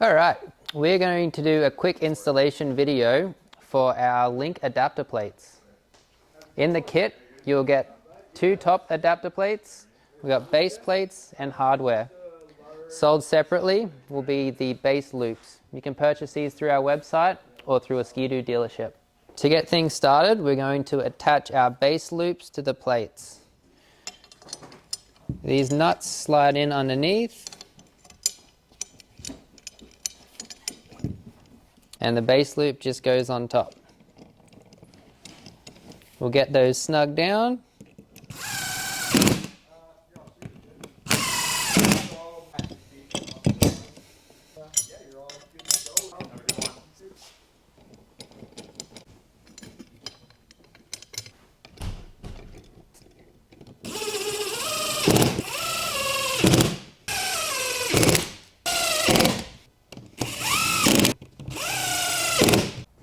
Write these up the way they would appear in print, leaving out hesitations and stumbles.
Alright, we're going to do a quick installation video for our Linq adapter plates. In the kit, you'll get two top adapter plates. We've got base plates and hardware. Sold separately will be the base loops. You can purchase these through our website or through a Ski Doo dealership. To get things started, we're going to attach our base loops to the plates. These nuts slide in underneath, and the base loop just goes on top. We'll get those snug down.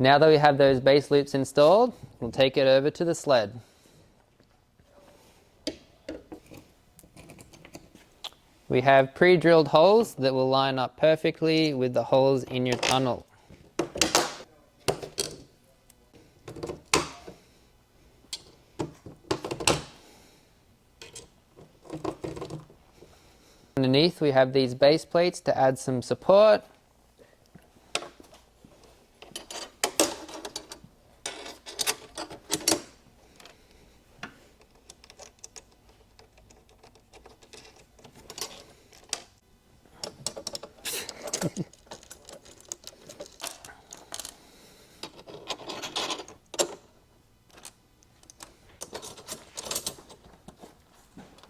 Now that we have those base loops installed, we'll take it over to the sled. We have pre-drilled holes that will line up perfectly with the holes in your tunnel. Underneath we have these base plates to add some support.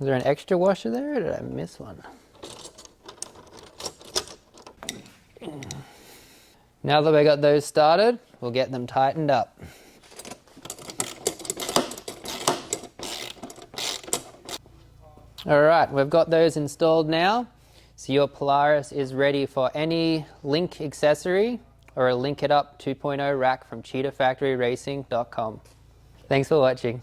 Is there an extra washer there, or did I miss one? Now that we got those started, we'll get them tightened up. Alright, we've got those installed now, so your Polaris is ready for any Linq accessory or a Linq It Up 2.0 rack from cheetahfactoryracing.com. Thanks for watching.